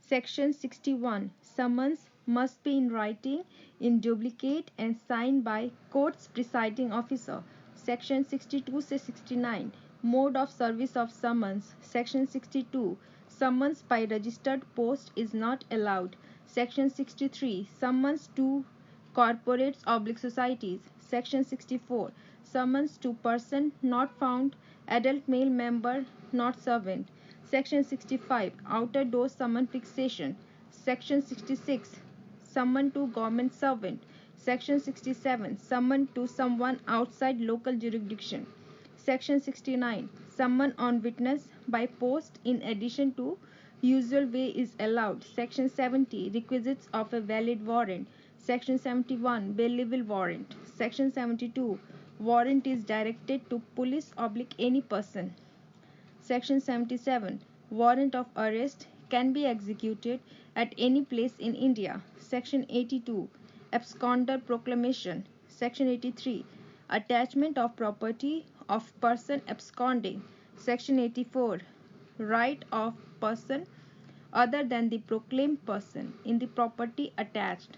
Section 61. Summons must be in writing, in duplicate, and signed by court's presiding officer. Section 62 से 69. Mode of service of summons. Section 62. Summons by registered post is not allowed. Section 63. Summons to corporates oblique societies. Section 64. Summons to person not found, adult male member, not servant. Section 65. Outer door summon fixation. Section 66. Summon to government servant. Section 67. Summon to someone outside local jurisdiction. Section 69. Summon on witness by post in addition to usual way is allowed. Section 70. Requisites of a valid warrant. Section 71. Bailable warrant. Section 72. Warrant is directed to police oblique any person. Section 77. Warrant of arrest can be executed at any place in India. Section 82. Absconder proclamation. Section 83. Attachment of property of person absconding. Section 84. Right of person other than the proclaimed person in the property attached.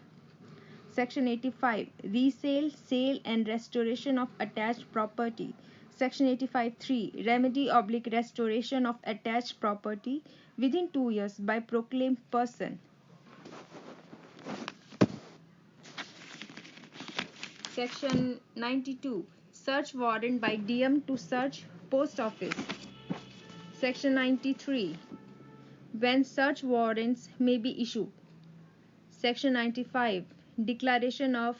Section 85. Resale, sale and restoration of attached property. Section 85(3). Remedy oblique restoration of attached property within 2 years by proclaimed person. Section 92. Search warrant by DM to search post office. Section 93. When search warrants may be issued. Section 95. Declaration of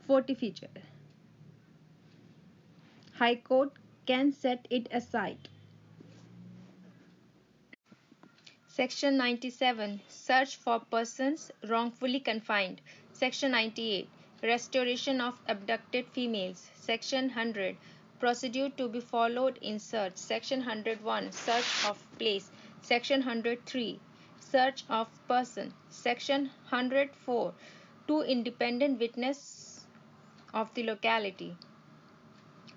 forfeiture. High Court can set it aside. Section 97. Search for persons wrongfully confined. Section 98. Restoration of abducted females. Section 100. Procedure to be followed in search. Section 101. Search of place. Section 103. Search of person. Section 104. Two independent witnesses of the locality.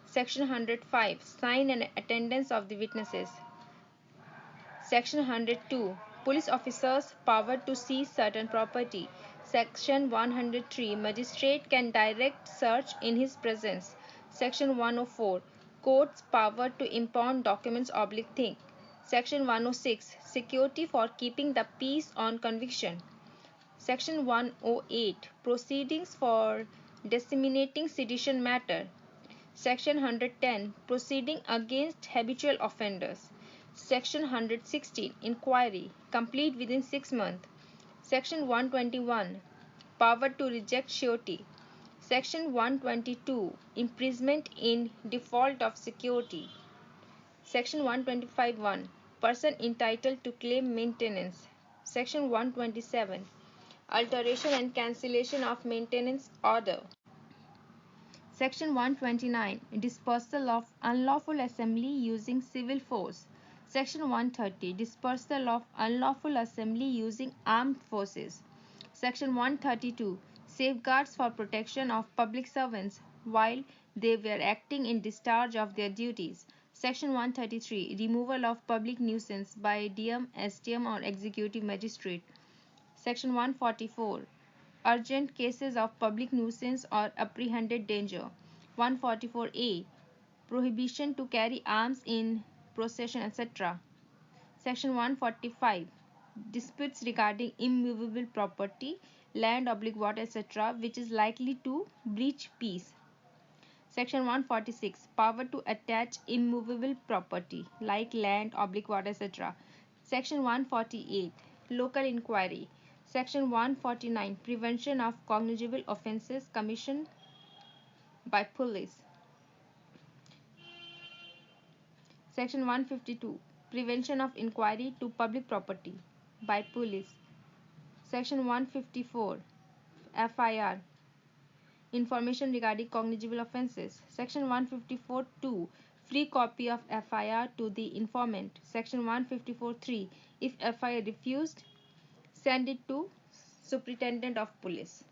Section 105. Sign and attendance of the witnesses. Section 102. Police officers' power to seize certain property. Section 103. Magistrate can direct search in his presence. Section 104. Court's power to impound documents oblique thing. Section 106. Security for keeping the peace on conviction. Section 108. Proceedings for disseminating sedition matter. Section 110. Proceeding against habitual offenders. Section 116. Inquiry. Complete within 6 months. Section 121. Power to reject surety. Section 122. Imprisonment in default of security. Section 125(1). Person entitled to claim maintenance. Section 127. Alteration and cancellation of maintenance order. Section 129. Dispersal of unlawful assembly using civil force. Section 130. Dispersal of unlawful assembly using armed forces. Section 132. Safeguards for protection of public servants while they were acting in discharge of their duties. Section 133. Removal of public nuisance by DM, SDM or executive magistrate. Section 144. Urgent cases of public nuisance or apprehended danger. 144A. Prohibition to carry arms in procession, etc. Section 145. Disputes regarding immovable property, land, oblique water, etc., which is likely to breach peace. Section 146. Power to attach immovable property like land, oblique water, etc. Section 148. Local inquiry. Section 149. Prevention of cognizable offences commissioned by police. Section 152. Prevention of inquiry to public property by police. Section 154. FIR. Information regarding cognizable offences. Section 154(2). Free copy of FIR to the informant. Section 154(3). If FIR refused, send it to Superintendent of Police.